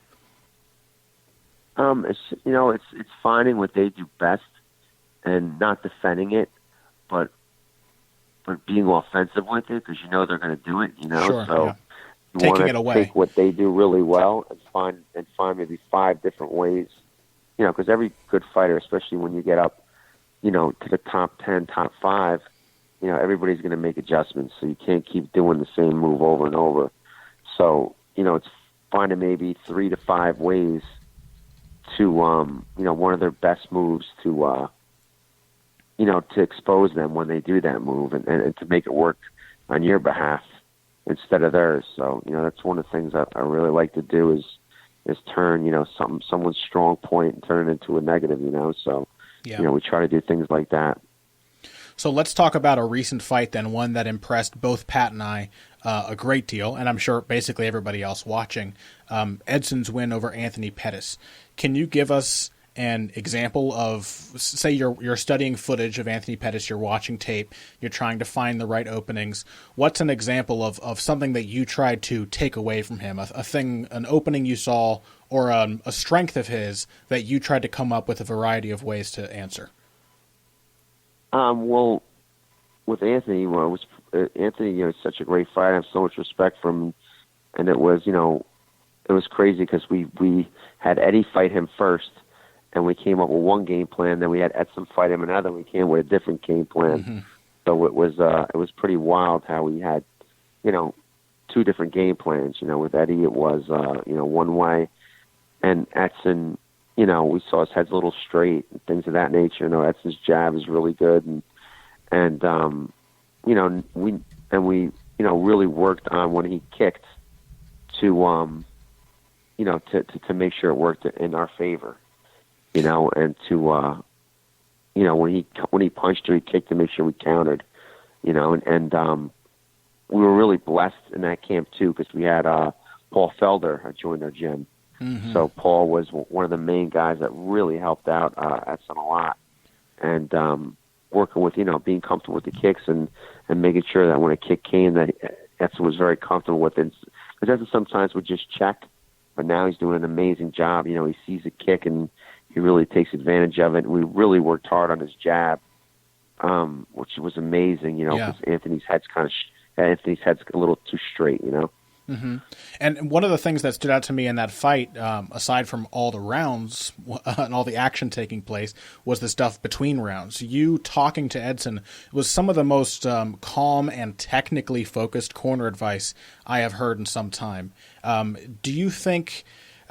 It's finding what they do best and not defending it, but being offensive with it, because they're going to do it. Sure, so yeah. You want Taking it to away. take what they do really well and find maybe 5 different ways. Because every good fighter, especially when you get up, to the top 10, top 5, everybody's going to make adjustments. So you can't keep doing the same move over and over. So it's finding maybe 3 to 5 ways to one of their best moves to to expose them when they do that move and to make it work on your behalf instead of theirs. So, that's one of the things I really like to do is turn, someone's strong point and turn it into a negative, So, Yeah. We try to do things like that. So let's talk about a recent fight then, one that impressed both Pat and I a great deal, and I'm sure basically everybody else watching, Edson's win over Anthony Pettis. Can you give us an example of, say you're studying footage of Anthony Pettis, you're watching tape, you're trying to find the right openings. What's an example of something that you tried to take away from him, an opening you saw, or a strength of his that you tried to come up with a variety of ways to answer? Well, with Anthony, Anthony, is such a great fighter. I have so much respect for him, and it was crazy because we had Eddie fight him first, and we came up with one game plan. Then we had Edson fight him another. We came with a different game plan. Mm-hmm. So it was pretty wild how we had, two different game plans. With Eddie it was one way, and Edson, we saw his head's a little straight and things of that nature. Edson's jab is really good, and we really worked on when he kicked to make sure it worked in our favor. And to when he punched or he kicked to make sure we countered, and we were really blessed in that camp too because we had Paul Felder joined our gym. Mm-hmm. So Paul was one of the main guys that really helped out Edson a lot, and working with being comfortable with the kicks and making sure that when a kick came that Edson was very comfortable with it. Because Edson sometimes would just check, but now he's doing an amazing job. He sees a kick and he really takes advantage of it. And we really worked hard on his jab, which was amazing. Because Anthony's head's a little too straight. Mm-hmm. And one of the things that stood out to me in that fight, aside from all the rounds and all the action taking place, was the stuff between rounds. You talking to Edson was some of the most calm and technically focused corner advice I have heard in some time. Do you think?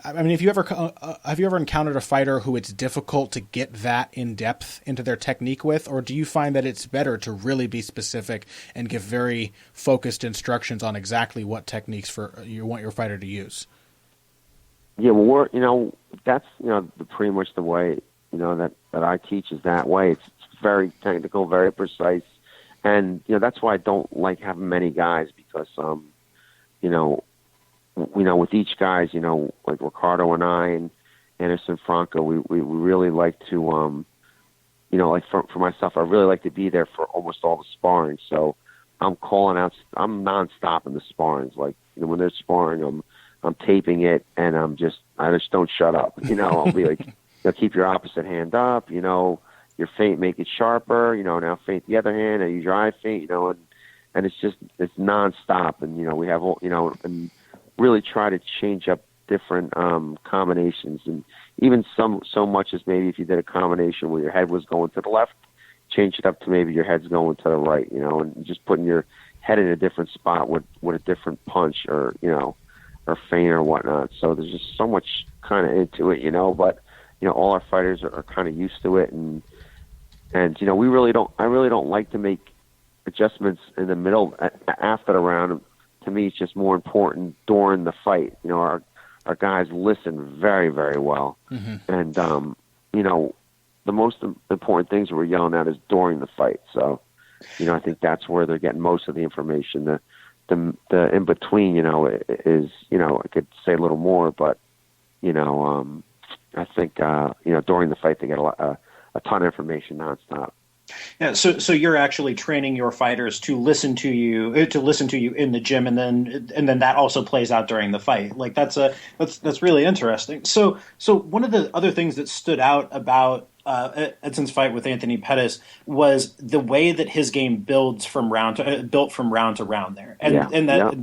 I mean, have you ever encountered a fighter who it's difficult to get that in depth into their technique with, or do you find that it's better to really be specific and give very focused instructions on exactly what techniques you want your fighter to use? Yeah, well, that's pretty much the way that I teach is that way. It's very technical, very precise, and that's why I don't like having many guys because with each guys, like Ricardo and I and Anderson Franco, we really like to, like for myself, I really like to be there for almost all the sparring. So I'm calling out, I'm nonstop in the sparrings. Like, when they're sparring, I'm taping it and I just don't shut up. I'll be like, keep your opposite hand up, your feint, make it sharper, now feint the other hand and use your eye feint, and it's nonstop. And, we have, and really try to change up different combinations, and even so much as maybe if you did a combination where your head was going to the left, change it up to maybe your head's going to the right, and just putting your head in a different spot with a different punch or or feint or whatnot. So there's just so much kind of into it, but all our fighters are kind of used to it, and I really don't like to make adjustments in the middle after the round. To me, it's just more important during the fight. Our guys listen very, very well. Mm-hmm. And, the most important things we're yelling at is during the fight. So, I think that's where they're getting most of the information. The in between, is, I could say a little more, but, I think, during the fight, they get a ton of information nonstop. Yeah, so you're actually training your fighters to listen to you in the gym, and then that also plays out during the fight. Like that's really interesting. So one of the other things that stood out about Edson's fight with Anthony Pettis was the way that his game built from round to round there,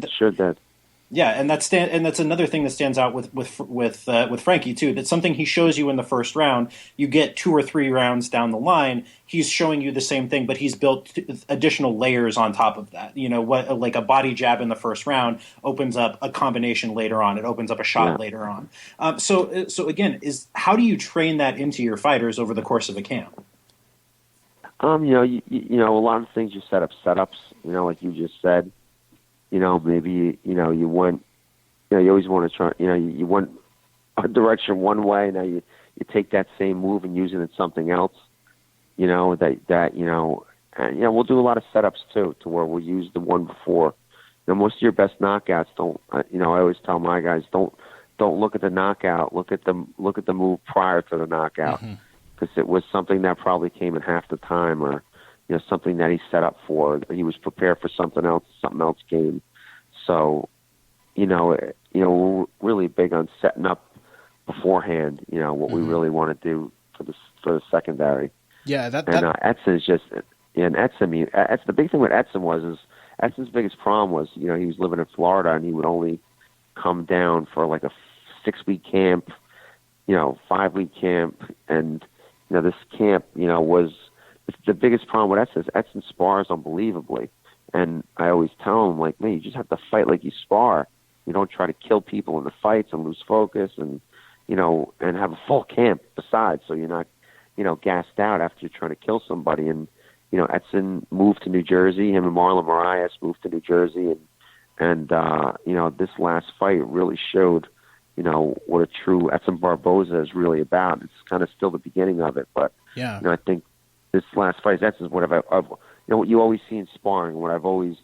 sure did. Yeah, and that's another thing that stands out with Frankie too. That's something he shows you in the first round. You get 2 or 3 rounds down the line, he's showing you the same thing, but he's built additional layers on top of that. What, like a body jab in the first round opens up a combination later on. It opens up a shot later on. So again, how do you train that into your fighters over the course of a camp? A lot of things you set up setups, like you just said, maybe, you went, you always want to try, you went a direction one way. Now you take that same move and use it in something else, and, we'll do a lot of setups too, to where we'll use the one before. Most of your best knockouts don't, I always tell my guys, don't look at the knockout, look at the move prior to the knockout. Because it was something that probably came in half the time, or something that he set up for. He was prepared for something else came. So, we're really big on setting up beforehand. What we really want to do for the secondary. Yeah, Edson is just, and Edson. The big thing with Edson Edson's biggest problem was he was living in Florida, and he would only come down for like a 6-week camp, 5-week camp, and this camp, was the biggest problem with Edson. Edson spars unbelievably. And I always tell him, like, man, you just have to fight like you spar. You don't try to kill people in the fights and lose focus and have a full camp besides. So you're not, gassed out after you're trying to kill somebody. And, Edson moved to New Jersey. Him and Marlon Moraes moved to New Jersey. And this last fight really showed, what a true Edson Barboza is really about. It's kind of still the beginning of it, but yeah, I think this last fight, that's what what you always see in sparring, what I've always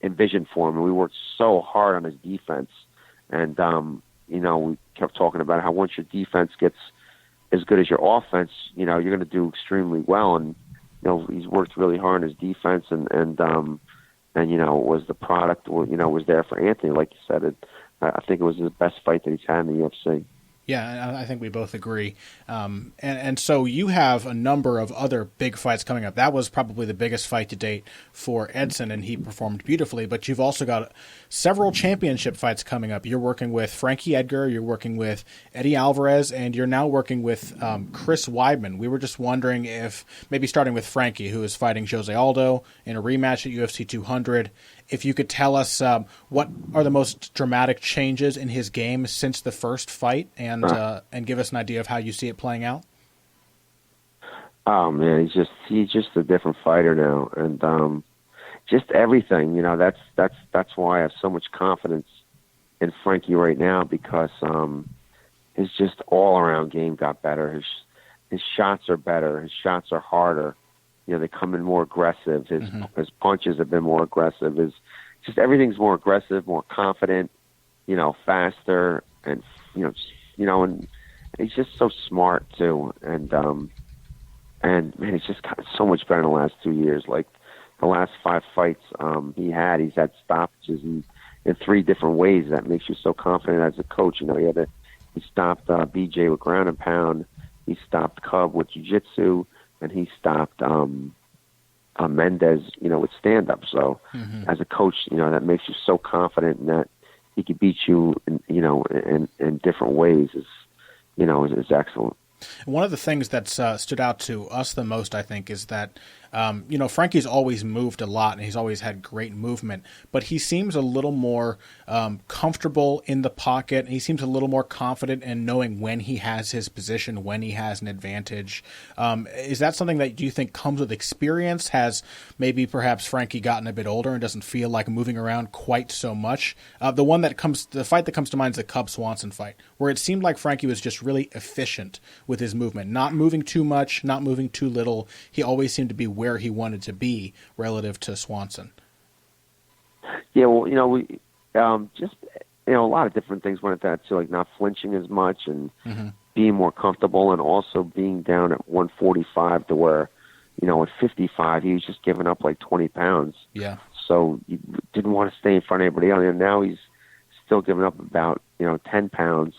envisioned for him. And we worked so hard on his defense, and we kept talking about how once your defense gets as good as your offense, you're going to do extremely well. And he's worked really hard on his defense, and was the product, was there for Anthony, like you said. I think it was the best fight that he's had in the UFC. Yeah, I think we both agree. And so you have a number of other big fights coming up. That was probably the biggest fight to date for Edson, and he performed beautifully. But you've also got several championship fights coming up. You're working with Frankie Edgar, you're working with Eddie Alvarez, and you're now working with Chris Weidman. We were just wondering if, maybe starting with Frankie, who is fighting Jose Aldo in a rematch at UFC 200, if you could tell us what are the most dramatic changes in his game since the first fight, and give us an idea of how you see it playing out. Oh man, he's just a different fighter now, and just everything. That's why I have so much confidence in Frankie right now, because his just all around game got better. His shots are better. His shots are harder. They come in more aggressive. His punches have been more aggressive. Just everything's more aggressive, more confident, faster, and and he's just so smart too. And man, he's just gotten so much better in the last 2 years. Like the last 5 fights he's had stoppages in 3 different ways. That makes you so confident as a coach. He stopped BJ with ground and pound. He stopped Cub with jiu-jitsu. And he stopped Mendez, with stand-up. So as a coach, that makes you so confident that he could beat you, in different ways is excellent. One of the things that's stood out to us the most, I think, is that, Frankie's always moved a lot and he's always had great movement, but he seems a little more comfortable in the pocket. He seems a little more confident in knowing when he has his position, when he has an advantage. Is that something that you think comes with experience? Has maybe perhaps Frankie gotten a bit older and doesn't feel like moving around quite so much? The fight that comes to mind is the Cub Swanson fight, where it seemed like Frankie was just really efficient with his movement, not moving too much, not moving too little. He always seemed to be where he wanted to be relative to Swanson. Yeah, well, we just a lot of different things went at that too, like not flinching as much and being more comfortable, and also being down at 145 to where, at 55 he was just giving up like 20 pounds. Yeah. So you didn't want to stay in front of anybody else. And now he's still giving up about 10 pounds.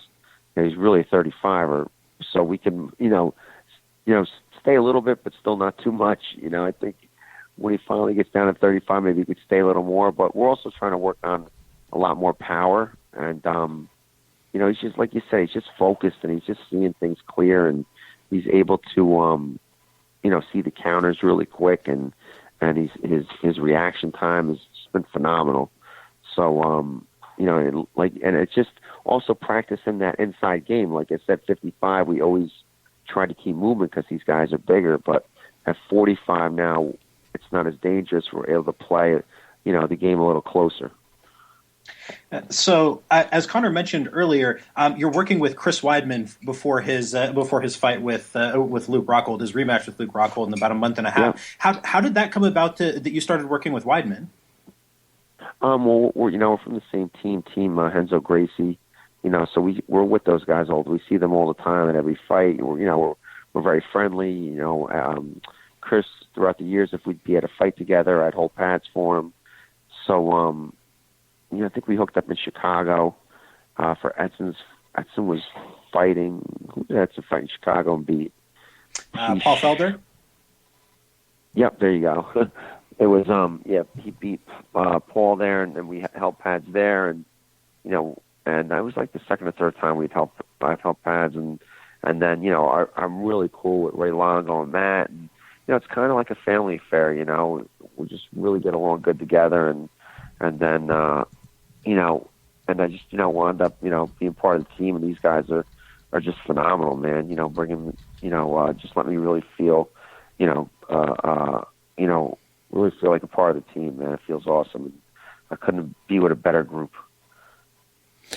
He's really 35, or so we can stay a little bit, but still not too much. I think when he finally gets down to 35, maybe he could stay a little more. But we're also trying to work on a lot more power. And, he's just, like you say, he's just focused, and he's just seeing things clear, and he's able to, see the counters really quick, and his reaction time has been phenomenal. So, and it's just also practicing that inside game. Like I said, 55, we always try to keep movement because these guys are bigger, but at 45 now, it's not as dangerous. We're able to play, the game a little closer. So, as Connor mentioned earlier, you're working with Chris Weidman before his fight with Luke Rockhold, his rematch with Luke Rockhold in about a month and a half. Yeah. How did that come about that you started working with Weidman? Well, we're from the same team Henzo Gracie. So we're with those guys all. We see them all the time at every fight. We're very friendly. Chris, throughout the years, if we'd be at a fight together, I'd hold pads for him. So, I think we hooked up in Chicago for Edson. Edson was fighting. Who did Edson fight in Chicago and beat? Paul Felder? Yep, there you go. It was, he beat Paul there, and we held pads there. And, and that was like the second or third time I've helped pads. And then, I'm really cool with Ray Longo and Matt. And, it's kind of like a family affair, we just really get along good together. And then, and I just, wound up, being part of the team. And these guys are just phenomenal, man. Bringing, just let me really feel, really feel like a part of the team, man. It feels awesome. I couldn't be with a better group.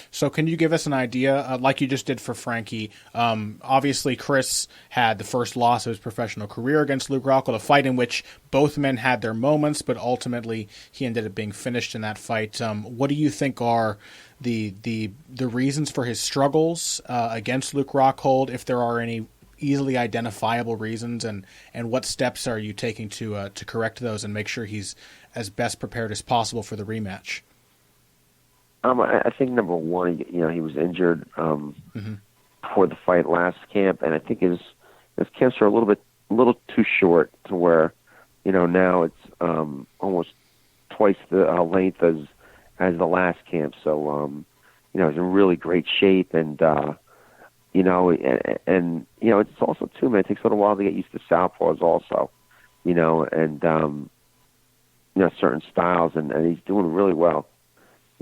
So can you give us an idea, like you just did for Frankie? Obviously, Chris had the first loss of his professional career against Luke Rockhold, a fight in which both men had their moments, but ultimately he ended up being finished in that fight. What do you think are the reasons for his struggles against Luke Rockhold, if there are any easily identifiable reasons, and what steps are you taking to correct those and make sure he's as best prepared as possible for the rematch? I think number one, he was injured before the fight last camp, and I think his camps are a little too short to where, now it's almost twice the length as the last camp. So, he's in really great shape, and it's also too, man. It takes a little while to get used to southpaws, also, and certain styles, and he's doing really well.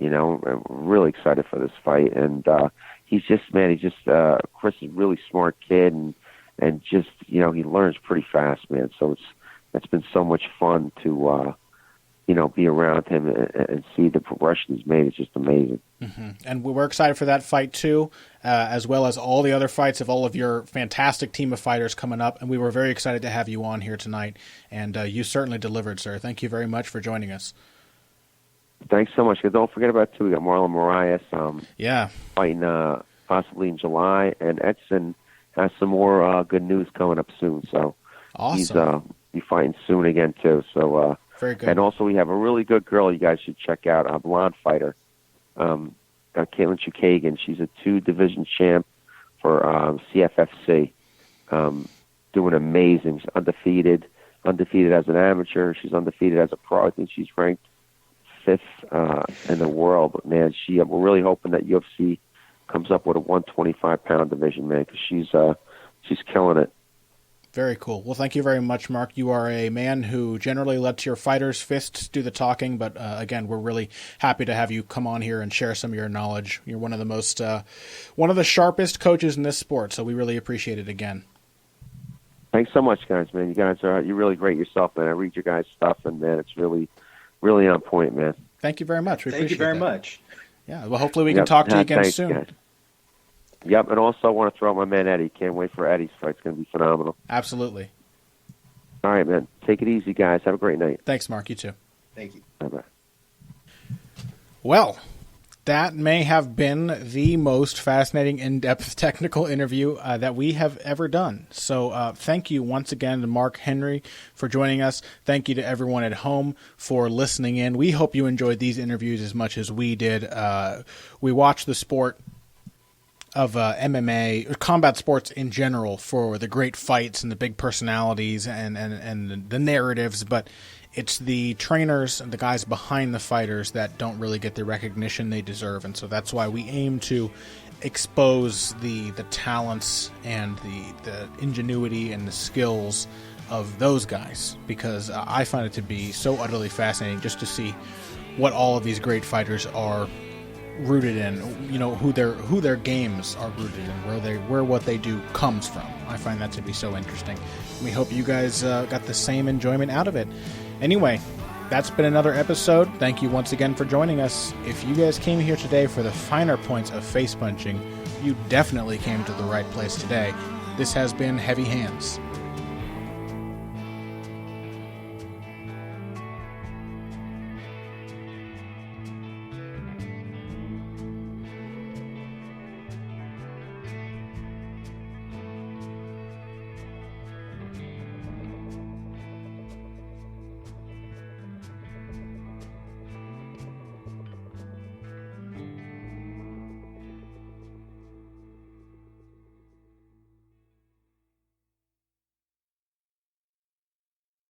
I'm really excited for this fight. And Chris is a really smart kid, and just, he learns pretty fast, man. So it's been so much fun to, be around him and see the progression he's made. It's just amazing. Mm-hmm. And we're excited for that fight too, as well as all the other fights of all of your fantastic team of fighters coming up. And we were very excited to have you on here tonight. And you certainly delivered, sir. Thank you very much for joining us. Thanks so much. Don't forget about, too, we got Marlon Moraes fighting possibly in July, and Edson has some more good news coming up soon. So awesome. He's fighting soon again, too. So very good. And also we have a really good girl you guys should check out, a blonde fighter, Caitlin Chukagan. She's a 2-division champ for CFFC, doing amazing. She's undefeated as an amateur. She's undefeated as a pro. I think she's ranked 5th in the world, but man, we're really hoping that UFC comes up with a 125-pound division, man, because she's killing it. Very cool. Well, thank you very much, Mark. You are a man who generally lets your fighters' fists do the talking, but again, we're really happy to have you come on here and share some of your knowledge. You're one of the sharpest coaches in this sport, so we really appreciate it again. Thanks so much, guys, man. You're really great yourself, man. I read your guys' stuff, and man, it's really on point, man. Thank you very much. Thank you very much. Yeah, well, hopefully we can talk to you again soon. Guys. Yep, and also I want to throw out my man Eddie. Can't wait for Eddie's fight. It's going to be phenomenal. Absolutely. All right, man. Take it easy, guys. Have a great night. Thanks, Mark. You too. Thank you. Bye-bye. Well, that may have been the most fascinating, in-depth technical interview that we have ever done. So thank you once again to Mark Henry for joining us. Thank you to everyone at home for listening in. We hope you enjoyed these interviews as much as we did. We watch the sport of MMA, combat sports in general, for the great fights and the big personalities and the narratives, but it's the trainers and the guys behind the fighters that don't really get the recognition they deserve, and so that's why we aim to expose the talents and the ingenuity and the skills of those guys, because I find it to be so utterly fascinating just to see what all of these great fighters are rooted in, who their games are rooted in, where what they do comes from. I find that to be so interesting. We hope you guys got the same enjoyment out of it. Anyway, that's been another episode. Thank you once again for joining us. If you guys came here today for the finer points of face punching, you definitely came to the right place today. This has been Heavy Hands.